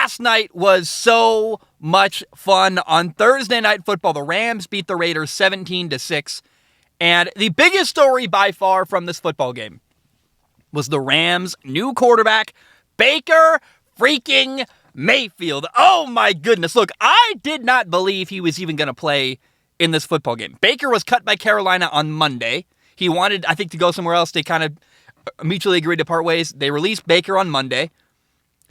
last night was so much fun. On Thursday Night Football, the Rams beat the Raiders 17-6. And the biggest story by far from this football game was the Rams' new quarterback, Baker freaking Mayfield. Oh my goodness. Look, I did not believe he was even going to play in this football game. Baker was cut by Carolina on Monday. He wanted, I think, to go somewhere else. They kind of mutually agreed to part ways. They released Baker on Monday.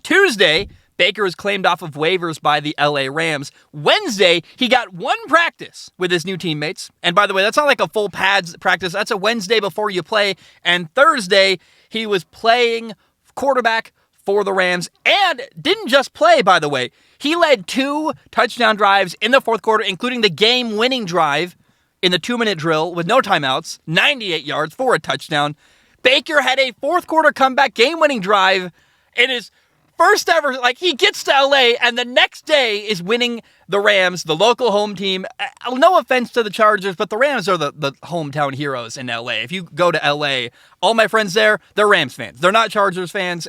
Tuesday, Baker was claimed off of waivers by the LA Rams. Wednesday, he got one practice with his new teammates. And by the way, that's not like a full pads practice. That's a Wednesday before you play. And Thursday, he was playing quarterback for the Rams and didn't just play, by the way. He led 2 touchdown drives in the fourth quarter, including the game-winning drive in the 2-minute drill with no timeouts, 98 yards for a touchdown. Baker had a fourth quarter comeback game-winning drive in his first ever, he gets to LA and the next day is winning the Rams, the local home team. No offense to the Chargers, but the Rams are the hometown heroes in LA. If you go to LA, all my friends there, they're Rams fans. They're not Chargers fans.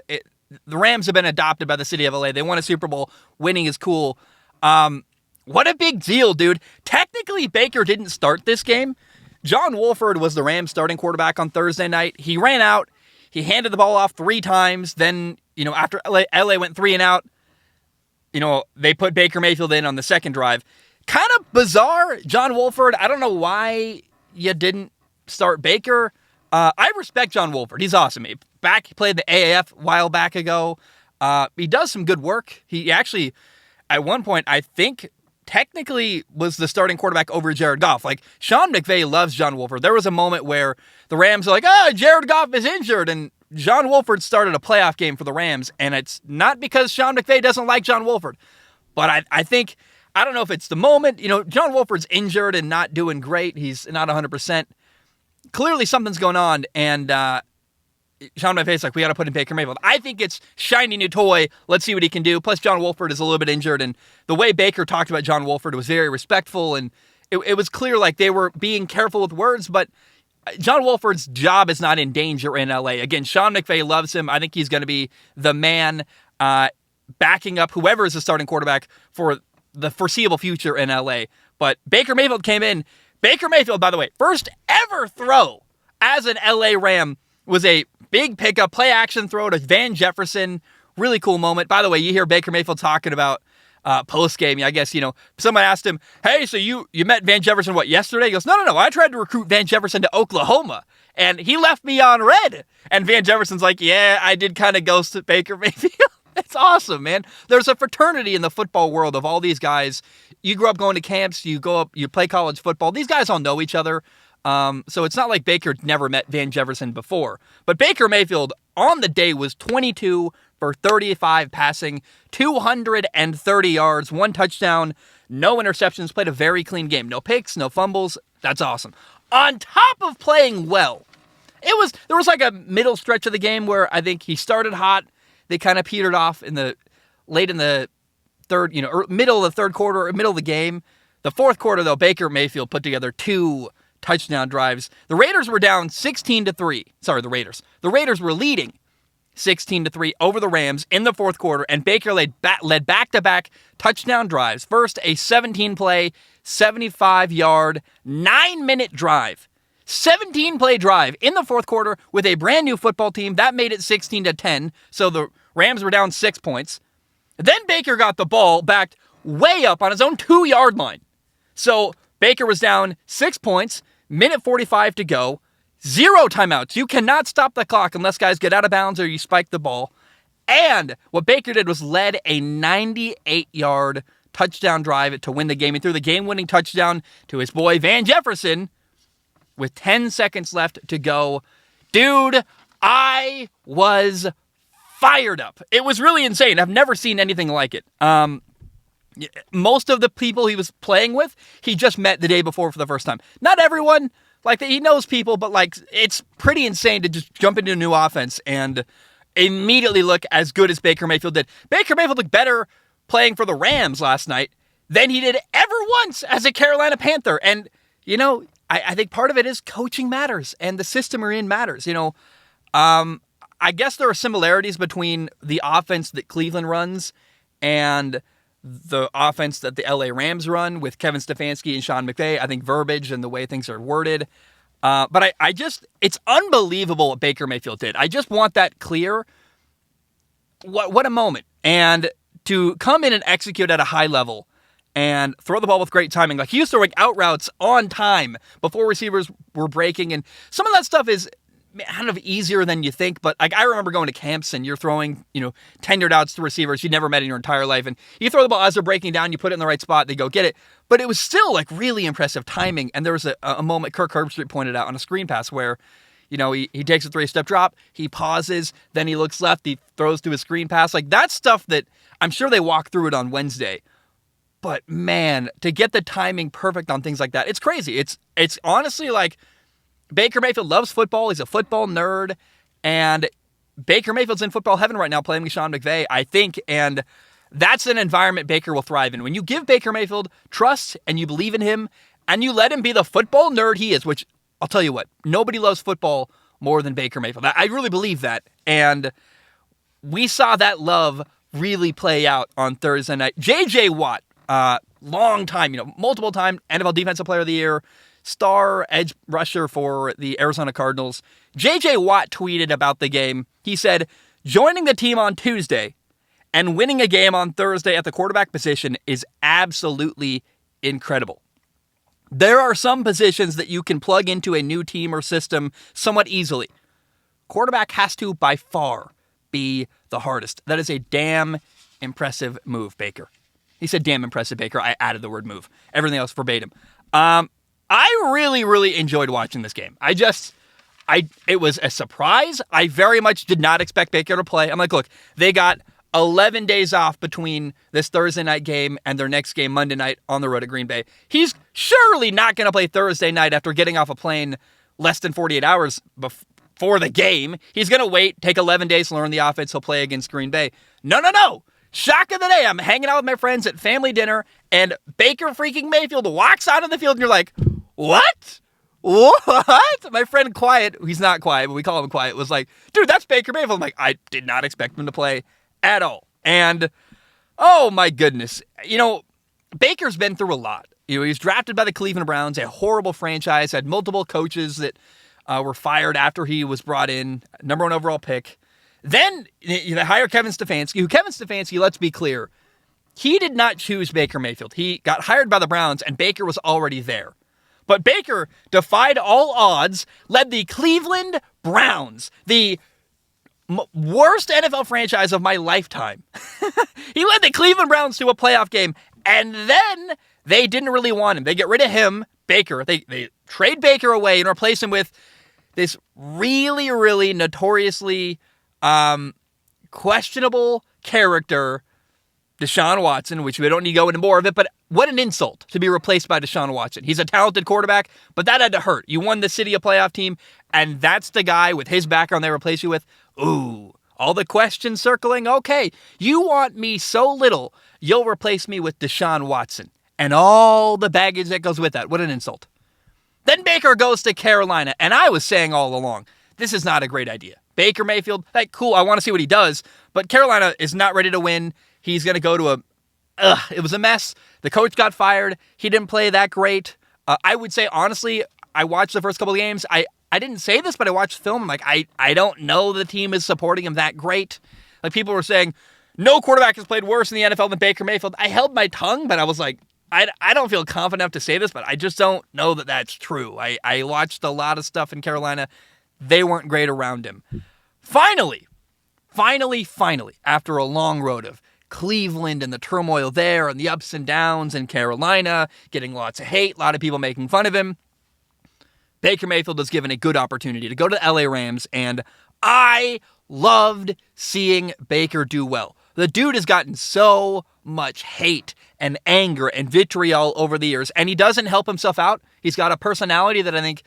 The Rams have been adopted by the city of LA. They won a Super Bowl. Winning is cool. What a big deal, dude. Technically, Baker didn't start this game. John Wolford was the Rams starting quarterback on Thursday night. He ran out. He handed the ball off 3 times. Then, after LA went 3 and out, they put Baker Mayfield in on the second drive. Kind of bizarre, John Wolford. I don't know why you didn't start Baker. I respect John Wolford. He's awesome. He played the AAF a while back ago. He does some good work. He actually, at one point, I think, technically was the starting quarterback over Jared Goff. Sean McVay loves John Wolford. There was a moment where the Rams are like, Jared Goff is injured, and John Wolford started a playoff game for the Rams, and it's not because Sean McVay doesn't like John Wolford, but I think, I don't know if it's the moment. John Wolford's injured and not doing great. He's not 100%. Clearly something's going on, and Sean McVay's like, we got to put in Baker Mayfield. I think it's shiny new toy. Let's see what he can do. Plus, John Wolford is a little bit injured, and the way Baker talked about John Wolford was very respectful, and it was clear they were being careful with words, but John Wolford's job is not in danger in LA. Again, Sean McVay loves him. I think he's going to be the man backing up whoever is the starting quarterback for the foreseeable future in LA. But Baker Mayfield came in. Baker Mayfield, by the way, first ever throw as an LA Ram was a big pickup, play-action throw to Van Jefferson. Really cool moment. By the way, you hear Baker Mayfield talking about post-game. I guess, someone asked him, hey, so you met Van Jefferson, yesterday? He goes, no. I tried to recruit Van Jefferson to Oklahoma, and he left me on red. And Van Jefferson's like, yeah, I did kind of ghost Baker Mayfield. It's awesome, man. There's a fraternity in the football world of all these guys. You grew up going to camps, you play college football. These guys all know each other. So it's not like Baker never met Van Jefferson before. But Baker Mayfield on the day was 22 for 35 passing, 230 yards, 1 touchdown, no interceptions, played a very clean game. No picks, no fumbles. That's awesome. On top of playing well, there was a middle stretch of the game where I think he started hot. They kind of petered off late in the third, middle of the third quarter, middle of the game. The fourth quarter, though, Baker Mayfield put together 2 touchdown drives. The Raiders were down 16-3. Sorry, the Raiders. The Raiders were leading 16-3 over the Rams in the fourth quarter, and Baker led back-to-back touchdown drives. First, a 17-play, 75-yard, 9-minute drive. 17-play drive in the fourth quarter with a brand new football team. That made it 16-10, so the Rams were down 6 points. Then Baker got the ball backed way up on his own 2-yard line. So Baker was down 6 points, minute 45 to go, 0 timeouts. You cannot stop the clock unless guys get out of bounds or you spike the ball. And what Baker did was led a 98-yard touchdown drive to win the game. He threw the game-winning touchdown to his boy Van Jefferson with 10 seconds left to go. Dude, I was fired up. It was really insane. I've never seen anything like it. Most of the people he was playing with, he just met the day before for the first time. Not everyone, he knows people, but it's pretty insane to just jump into a new offense and immediately look as good as Baker Mayfield did. Baker Mayfield looked better playing for the Rams last night than he did ever once as a Carolina Panther. And, I think part of it is coaching matters and the system we're in matters. I guess there are similarities between the offense that Cleveland runs and the offense that the LA Rams run with Kevin Stefanski and Sean McVay. I think verbiage and the way things are worded. But I just, it's unbelievable what Baker Mayfield did. I just want that clear. What a moment. And to come in and execute at a high level and throw the ball with great timing. Like, he was throwing out routes on time before receivers were breaking. And some of that stuff is kind of easier than you think. But like, I remember going to camps and you're throwing, 10-yard outs to receivers you never met in your entire life. And you throw the ball as they're breaking down, you put it in the right spot, they go get it. But it was still like really impressive timing. And there was a moment Kirk Herbstreit pointed out on a screen pass where, he takes a 3-step drop, he pauses, then he looks left, he throws to his screen pass. Like, that's stuff that I'm sure they walk through it on Wednesday. But man, to get the timing perfect on things like that, it's crazy. It's honestly like Baker Mayfield loves football. He's a football nerd. And Baker Mayfield's in football heaven right now playing with Sean McVay, I think. And that's an environment Baker will thrive in. When you give Baker Mayfield trust and you believe in him and you let him be the football nerd he is, which I'll tell you what, nobody loves football more than Baker Mayfield. I really believe that. And we saw that love really play out on Thursday night. J.J. Watt, long time, multiple time NFL Defensive Player of the Year, star edge rusher for the Arizona Cardinals. J.J. Watt tweeted about the game. He said, "Joining the team on Tuesday and winning a game on Thursday at the quarterback position is absolutely incredible. There are some positions that you can plug into a new team or system somewhat easily. Quarterback has to, by far, be the hardest. That is a damn impressive move, Baker." He said, "Damn impressive, Baker." I added the word move. Everything else verbatim. I really, really enjoyed watching this game. It was a surprise. I very much did not expect Baker to play. I'm like, look, they got 11 days off between this Thursday night game and their next game Monday night on the road at Green Bay. He's surely not going to play Thursday night after getting off a plane less than 48 hours before the game. He's going to wait, take 11 days to learn the offense. He'll play against Green Bay. No. Shock of the day. I'm hanging out with my friends at family dinner, and Baker freaking Mayfield walks out on the field, and you're like, what? What? My friend Quiet, he's not Quiet, but we call him Quiet, was like, dude, that's Baker Mayfield. I'm like, I did not expect him to play at all. And, oh my goodness. Baker's been through a lot. He was drafted by the Cleveland Browns, a horrible franchise, had multiple coaches that were fired after he was brought in, number 1 overall pick. Then they hire Kevin Stefanski, who Kevin Stefanski, let's be clear, he did not choose Baker Mayfield. He got hired by the Browns, and Baker was already there. But Baker defied all odds, led the Cleveland Browns, the worst NFL franchise of my lifetime. He led the Cleveland Browns to a playoff game, and then they didn't really want him. They get rid of him, Baker. They trade Baker away and replace him with this really, really notoriously questionable character, Deshaun Watson, which we don't need to go into more of it, but what an insult to be replaced by Deshaun Watson. He's a talented quarterback, but that had to hurt. You won the city a playoff team, and that's the guy with his background they replace you with. Ooh, all the questions circling. Okay, you want me so little, you'll replace me with Deshaun Watson and all the baggage that goes with that. What an insult. Then Baker goes to Carolina, and I was saying all along, this is not a great idea. Baker Mayfield, cool, I want to see what he does, but Carolina is not ready to win. He's going to go to it was a mess. The coach got fired. He didn't play that great. I would say, honestly, I watched the first couple of games. I didn't say this, but I watched film. I'm like, I don't know the team is supporting him that great. Like, people were saying, no quarterback has played worse in the NFL than Baker Mayfield. I held my tongue, but I was like, I don't feel confident enough to say this, but I just don't know that that's true. I watched a lot of stuff in Carolina. They weren't great around him. Finally, after a long road of Cleveland and the turmoil there and the ups and downs in Carolina, getting lots of hate, a lot of people making fun of him, Baker Mayfield was given a good opportunity to go to the LA Rams, and I loved seeing Baker do well. The dude has gotten so much hate and anger and vitriol over the years, and he doesn't help himself out. He's got a personality that I think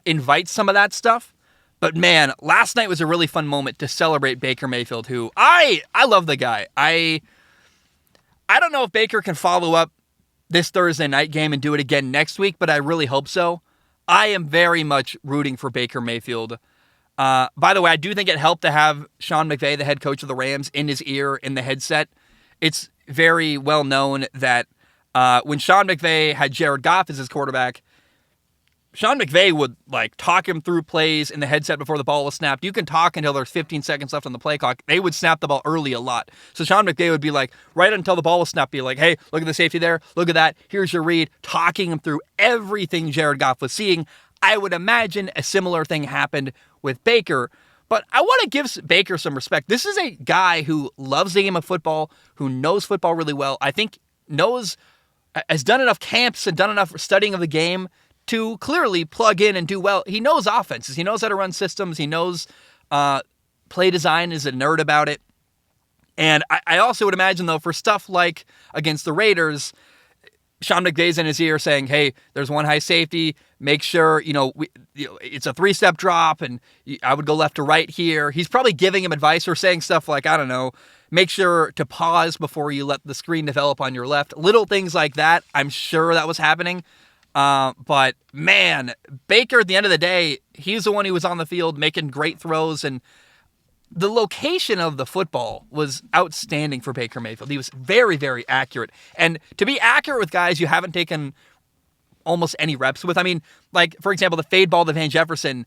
invites some of that stuff. But man, last night was a really fun moment to celebrate Baker Mayfield, who I love the guy. I don't know if Baker can follow up this Thursday night game and do it again next week, but I really hope so. I am very much rooting for Baker Mayfield. By the way, I do think it helped to have Sean McVay, the head coach of the Rams, in his ear in the headset. it's very well known that when Sean McVay had Jared Goff as his quarterback, Sean McVay would talk him through plays in the headset before the ball was snapped. You can talk until there's 15 seconds left on the play clock. They would snap the ball early a lot. So Sean McVay would be right until the ball was snapped, be like, hey, look at the safety there. Look at that. Here's your read. Talking him through everything Jared Goff was seeing. I would imagine a similar thing happened with Baker. But I want to give Baker some respect. This is a guy who loves the game of football, who knows football really well. I think has done enough camps and done enough studying of the game to clearly plug in and do well. He knows offenses. He knows how to run systems. He knows play design, is a nerd about it. And I also would imagine, though, for stuff like against the Raiders, Sean McVay's in his ear saying, hey, there's one high safety. Make sure, it's a 3-step drop, and I would go left to right here. He's probably giving him advice or saying stuff like, I don't know, make sure to pause before you let the screen develop on your left. Little things like that. I'm sure that was happening. But man, Baker, at the end of the day, he's the one who was on the field making great throws, and the location of the football was outstanding for Baker Mayfield. He was very, very accurate. And to be accurate with guys you haven't taken almost any reps with, for example, the fade ball to Van Jefferson,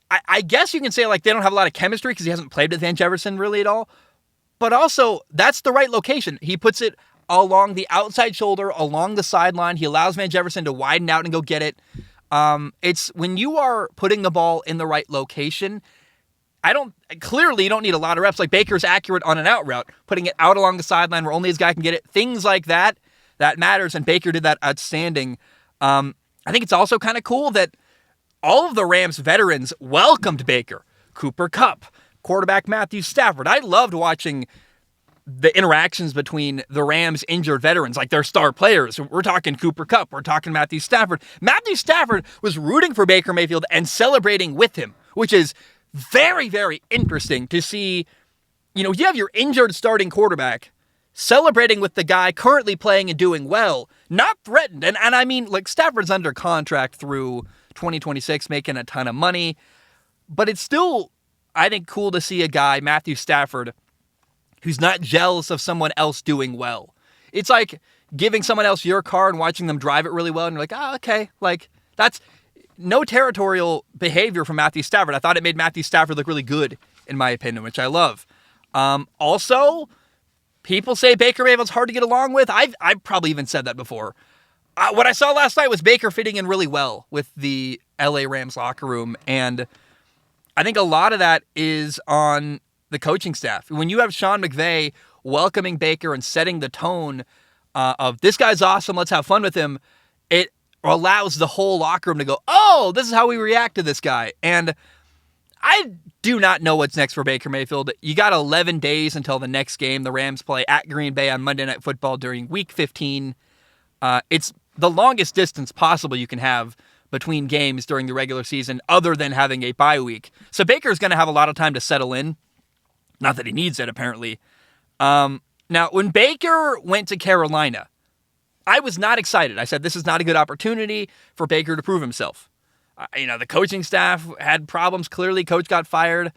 I guess you can say they don't have a lot of chemistry because he hasn't played with Van Jefferson really at all. But also, that's the right location. He puts it along the outside shoulder, along the sideline. He allows Van Jefferson to widen out and go get it. It's when you are putting the ball in the right location, clearly you don't need a lot of reps. Baker's accurate on an out route, putting it out along the sideline where only his guy can get it. Things like that matters, and Baker did that outstanding. I think it's also kind of cool that all of the Rams veterans welcomed Baker. Cooper Kupp, quarterback Matthew Stafford. I loved watching the interactions between the Rams' injured veterans, their star players. We're talking Cooper Kupp. We're talking Matthew Stafford. Matthew Stafford was rooting for Baker Mayfield and celebrating with him, which is very, very interesting to see. You have your injured starting quarterback celebrating with the guy currently playing and doing well, not threatened. And I mean, Stafford's under contract through 2026, making a ton of money. But it's still, I think, cool to see a guy, Matthew Stafford, who's not jealous of someone else doing well. It's like giving someone else your car and watching them drive it really well, and you're like, oh, okay. That's no territorial behavior from Matthew Stafford. I thought it made Matthew Stafford look really good, in my opinion, which I love. Also, people say Baker Mayfield's hard to get along with. I've probably even said that before. What I saw last night was Baker fitting in really well with the LA Rams locker room, and I think a lot of that is on the coaching staff. When you have Sean McVay welcoming Baker and setting the tone of this guy's awesome, let's have fun with him, it allows the whole locker room to go, oh, this is how we react to this guy. And I do not know what's next for Baker Mayfield. You got 11 days until the next game. The Rams play at Green Bay on Monday Night Football during Week 15. It's the longest distance possible you can have between games during the regular season other than having a bye week. So Baker's going to have a lot of time to settle in. Not that he needs it, apparently. Now, when Baker went to Carolina, I was not excited. I said, this is not a good opportunity for Baker to prove himself. The coaching staff had problems. Clearly, coach got fired.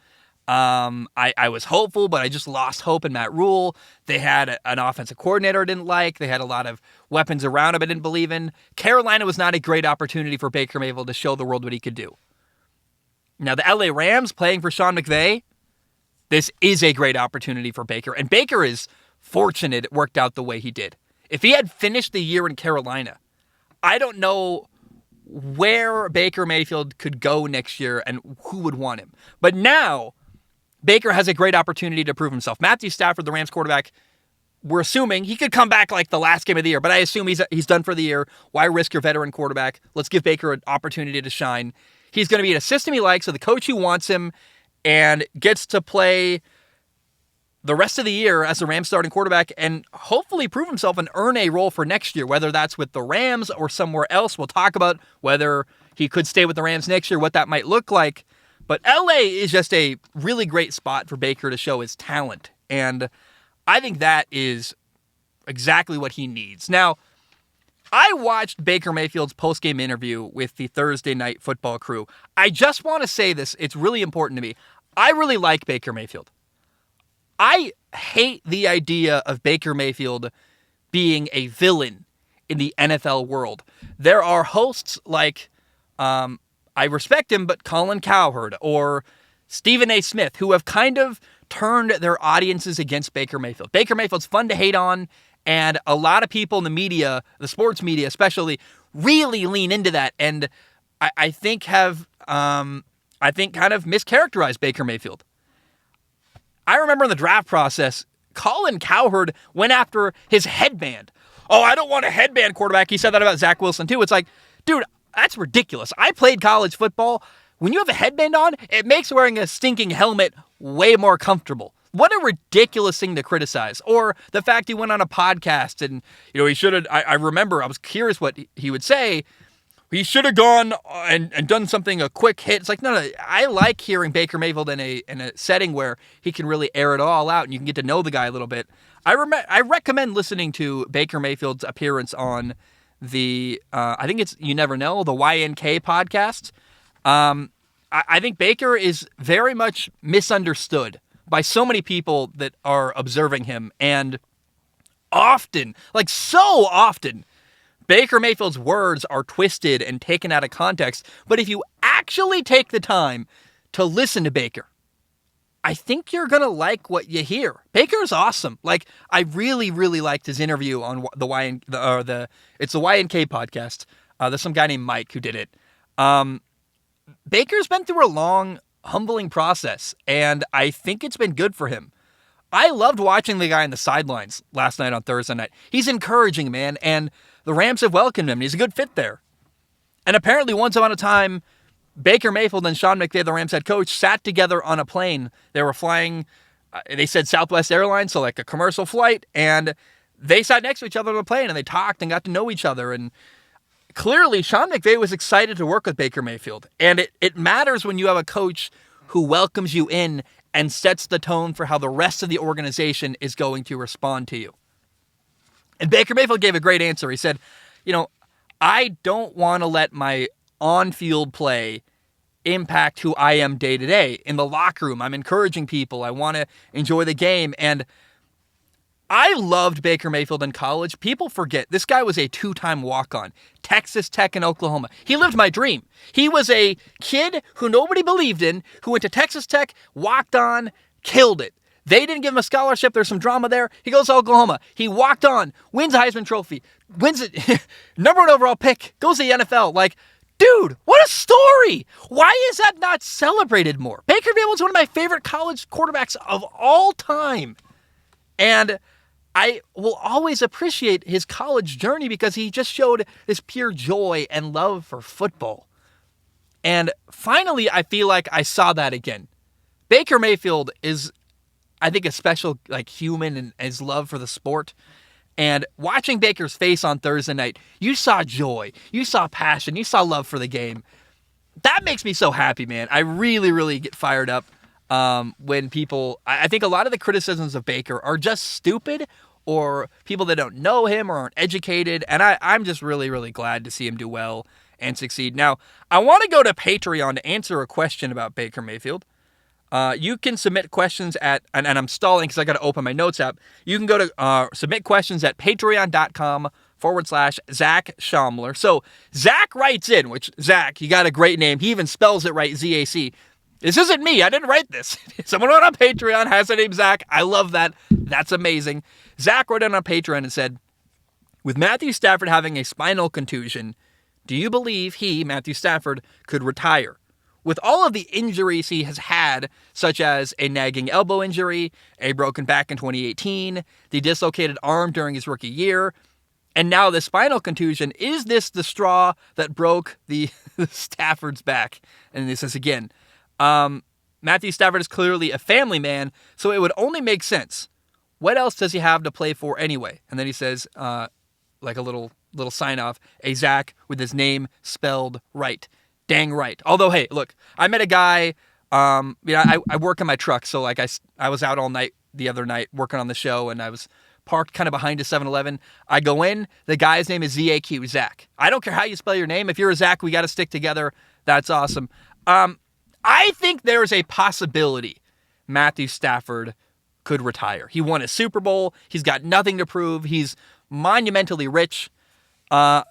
I was hopeful, but I just lost hope in Matt Rule. They had an offensive coordinator I didn't like. They had a lot of weapons around him I didn't believe in. Carolina was not a great opportunity for Baker Mayfield to show the world what he could do. Now, the LA Rams playing for Sean McVay, this is a great opportunity for Baker. And Baker is fortunate it worked out the way he did. If he had finished the year in Carolina, I don't know where Baker Mayfield could go next year and who would want him. But now, Baker has a great opportunity to prove himself. Matthew Stafford, the Rams quarterback, we're assuming he could come back the last game of the year, but I assume he's done for the year. Why risk your veteran quarterback? Let's give Baker an opportunity to shine. He's going to be in a system he likes, so the coach who wants him and gets to play the rest of the year as the Rams starting quarterback and hopefully prove himself and earn a role for next year, whether that's with the Rams or somewhere else. We'll talk about whether he could stay with the Rams next year, what that might look like. But LA is just a really great spot for Baker to show his talent. And I think that is exactly what he needs. Now, I watched Baker Mayfield's postgame interview with the Thursday Night Football crew. I just want to say this. It's really important to me. I really like Baker Mayfield. I hate the idea of Baker Mayfield being a villain in the NFL world. There are hosts like, I respect him, but Colin Cowherd or Stephen A. Smith, who have kind of turned their audiences against Baker Mayfield. Baker Mayfield's fun to hate on, and a lot of people in the media, the sports media especially, really lean into that, and I think kind of mischaracterized Baker Mayfield. I remember in the draft process, Colin Cowherd went after his headband. Oh, I don't want a headband quarterback. He said that about Zach Wilson too. It's like, dude, that's ridiculous. I played college football. When you have a headband on, it makes wearing a stinking helmet way more comfortable. What a ridiculous thing to criticize. Or the fact he went on a podcast and, he should have, I remember, I was curious what he would say. He should have gone and done something, a quick hit. It's like, no, I like hearing Baker Mayfield in a setting where he can really air it all out and you can get to know the guy a little bit. I recommend listening to Baker Mayfield's appearance on the, I think it's You Never Know, the YNK podcast. I think Baker is very much misunderstood by so many people that are observing him. And often, like so often, Baker Mayfield's words are twisted and taken out of context. But if you actually take the time to listen to Baker, I think you're going to like what you hear. Baker's awesome. Like, I really, really liked his interview on it's the YNK podcast. There's some guy named Mike who did it. Baker's been through a long, humbling process, and I think it's been good for him. I loved watching the guy on the sidelines last night on Thursday night. He's encouraging, man, and the Rams have welcomed him. He's a good fit there. And apparently, once upon a time, Baker Mayfield and Sean McVay, the Rams head coach, sat together on a plane. They were flying, they said Southwest Airlines, so like a commercial flight, and they sat next to each other on the plane, and they talked and got to know each other. And clearly, Sean McVay was excited to work with Baker Mayfield. And it matters when you have a coach who welcomes you in and sets the tone for how the rest of the organization is going to respond to you. And Baker Mayfield gave a great answer. He said, I don't want to let my on-field play impact who I am day to day. In the locker room, I'm encouraging people. I want to enjoy the game. And I loved Baker Mayfield in college. People forget this guy was a 2-time walk-on, Texas Tech and Oklahoma. He lived my dream. He was a kid who nobody believed in, who went to Texas Tech, walked on, killed it. They didn't give him a scholarship. There's some drama there. He goes to Oklahoma. He walked on, wins a Heisman Trophy, wins it, number 1 overall pick, goes to the NFL. Like, dude, what a story. Why is that not celebrated more? Baker Mayfield is one of my favorite college quarterbacks of all time. And I will always appreciate his college journey because he just showed this pure joy and love for football. And finally, I feel like I saw that again. Baker Mayfield is, I think, a special human and his love for the sport. And watching Baker's face on Thursday night, you saw joy, you saw passion, you saw love for the game. That makes me so happy, man. I really, really get fired up when people, I think a lot of the criticisms of Baker are just stupid or people that don't know him or aren't educated. And I'm just really, really glad to see him do well and succeed. Now, I want to go to Patreon to answer a question about Baker Mayfield. You can submit questions at, and I'm stalling because I got to open my notes app. You can go to submit questions at patreon.com/Zach Schaumler. So Zach writes in, which Zach, you got a great name. He even spells it right, Z-A-C. This isn't me. I didn't write this. Someone went on Patreon, has the name Zach. I love that. That's amazing. Zach wrote in on Patreon and said, with Matthew Stafford having a spinal contusion, do you believe he, Matthew Stafford, could retire? With all of the injuries he has had, such as a nagging elbow injury, a broken back in 2018, the dislocated arm during his rookie year, and now the spinal contusion, is this the straw that broke the Stafford's back? And this is again, Matthew Stafford is clearly a family man, so it would only make sense. What else does he have to play for anyway? And then he says, like a little sign off, a Zach with his name spelled right. Dang right. Although, hey, look, I met a guy, I work in my truck, so like I was out all night the other night working on the show, and I was parked kind of behind a 7-Eleven. I go in, the guy's name is Z-A-Q, Zach. I don't care how you spell your name. If you're a Zach, we got to stick together. That's awesome. I think there's a possibility Matthew Stafford could retire. He won a Super Bowl. He's got nothing to prove. He's monumentally rich.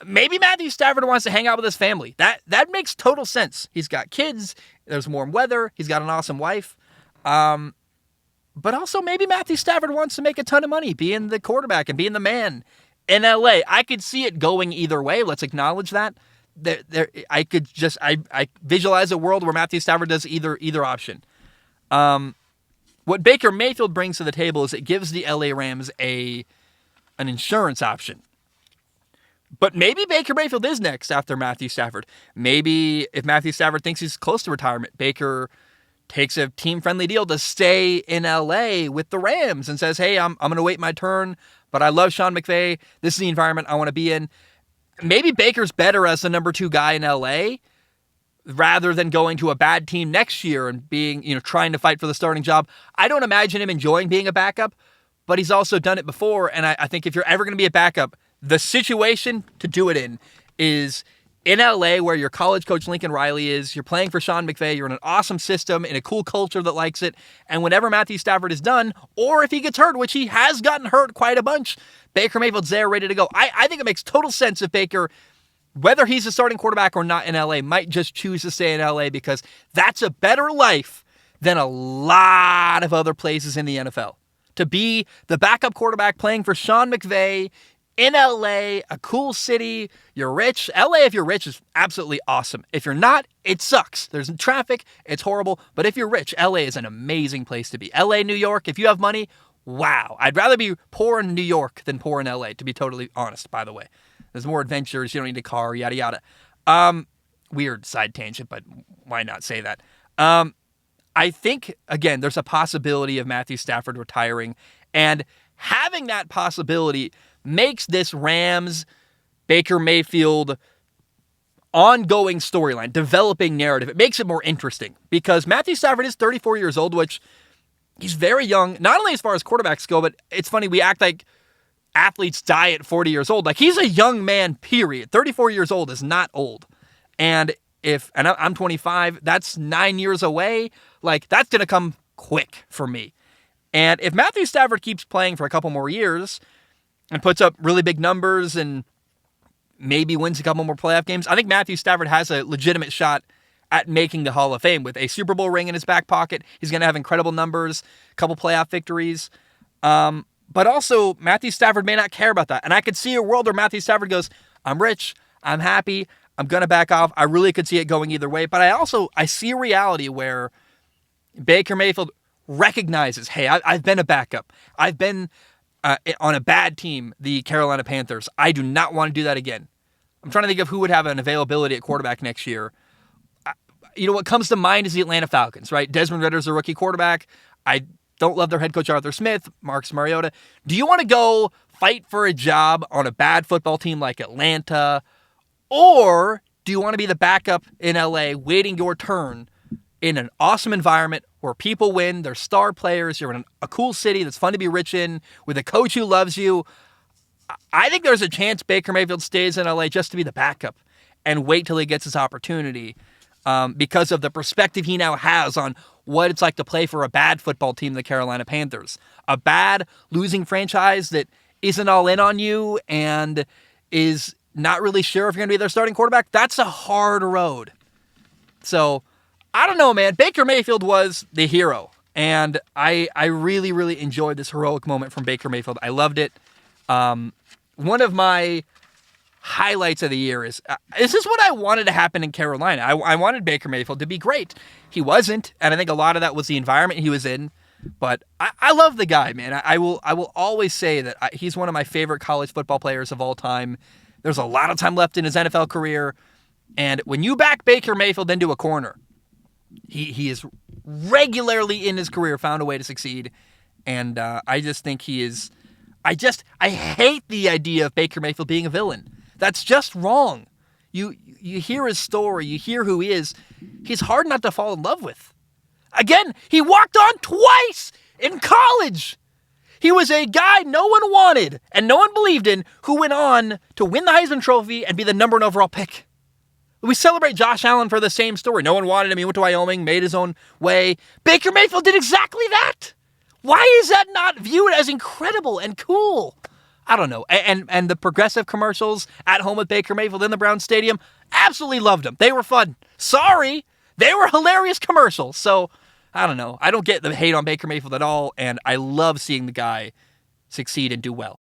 Maybe Matthew Stafford wants to hang out with his family. That makes total sense. He's got kids. There's warm weather. He's got an awesome wife. But also maybe Matthew Stafford wants to make a ton of money being the quarterback and being the man in LA. I could see it going either way. Let's acknowledge that. I visualize a world where Matthew Stafford does either option. What Baker Mayfield brings to the table is it gives the LA Rams an insurance option. But maybe Baker Mayfield is next after Matthew Stafford. Maybe if Matthew Stafford thinks he's close to retirement, Baker takes a team-friendly deal to stay in LA with the Rams and says, hey, I'm going to wait my turn, but I love Sean McVay. This is the environment I want to be in. Maybe Baker's better as the number 2 guy in LA rather than going to a bad team next year and being, trying to fight for the starting job. I don't imagine him enjoying being a backup, but he's also done it before. And I think if you're ever going to be a backup, the situation to do it in is in LA where your college coach Lincoln Riley is. You're playing for Sean McVay. You're in an awesome system, in a cool culture that likes it. And whenever Matthew Stafford is done, or if he gets hurt, which he has gotten hurt quite a bunch, Baker Mayfield's there ready to go. I think it makes total sense if Baker, whether he's a starting quarterback or not in LA, might just choose to stay in LA because that's a better life than a lot of other places in the NFL. To be the backup quarterback playing for Sean McVay in LA, a cool city, you're rich. LA, if you're rich, is absolutely awesome. If you're not, it sucks. There's traffic, it's horrible. But if you're rich, LA is an amazing place to be. LA, New York, if you have money, wow. I'd rather be poor in New York than poor in LA, to be totally honest, by the way. There's more adventures, you don't need a car, yada, yada. Weird side tangent, but why not say that? I think, again, there's a possibility of Matthew Stafford retiring, and having that possibility makes this Rams, Baker Mayfield ongoing storyline, developing narrative. It makes it more interesting because Matthew Stafford is 34 years old, which he's very young, not only as far as quarterbacks go, but it's funny, we act like athletes die at 40 years old. Like, he's a young man, period. 34 years old is not old. And I'm 25, that's 9 years away. Like, that's going to come quick for me. And if Matthew Stafford keeps playing for a couple more years and puts up really big numbers and maybe wins a couple more playoff games, I think Matthew Stafford has a legitimate shot at making the Hall of Fame with a Super Bowl ring in his back pocket. He's going to have incredible numbers, a couple playoff victories. But also, Matthew Stafford may not care about that. And I could see a world where Matthew Stafford goes, I'm rich, I'm happy, I'm going to back off. I really could see it going either way. But I see a reality where Baker Mayfield recognizes, hey, I've been a backup. I've been on a bad team, the Carolina Panthers. I do not want to do that again. I'm trying to think of who would have an availability at quarterback next year. What comes to mind is the Atlanta Falcons, right? Desmond Ritter's a rookie quarterback. I don't love their head coach Arthur Smith, Marcus Mariota. Do you want to go fight for a job on a bad football team like Atlanta? Or do you want to be the backup in LA waiting your turn in an awesome environment where people win, they're star players, you're in a cool city that's fun to be rich in, with a coach who loves you? I think there's a chance Baker Mayfield stays in LA just to be the backup and wait till he gets his opportunity because of the perspective he now has on what it's like to play for a bad football team, the Carolina Panthers. A bad losing franchise that isn't all in on you and is not really sure if you're going to be their starting quarterback. That's a hard road. So, I don't know, man. Baker Mayfield was the hero. And I really, really enjoyed this heroic moment from Baker Mayfield. I loved it. One of my highlights of the year is this is what I wanted to happen in Carolina. I wanted Baker Mayfield to be great. He wasn't, and I think a lot of that was the environment he was in. But I love the guy, man. I will always say that he's one of my favorite college football players of all time. There's a lot of time left in his NFL career. And when you back Baker Mayfield into a corner, he is regularly in his career found a way to succeed. And I just think he is... I hate the idea of Baker Mayfield being a villain. That's just wrong. You hear his story, you hear who he is. He's hard not to fall in love with. Again, he walked on twice in college. He was a guy no one wanted and no one believed in who went on to win the Heisman Trophy and be the number 1 overall pick. We celebrate Josh Allen for the same story. No one wanted him. He went to Wyoming, made his own way. Baker Mayfield did exactly that. Why is that not viewed as incredible and cool? I don't know. And the progressive commercials at home with Baker Mayfield in the Brown Stadium, absolutely loved them. They were fun. Sorry, they were hilarious commercials. So, I don't know. I don't get the hate on Baker Mayfield at all, and I love seeing the guy succeed and do well.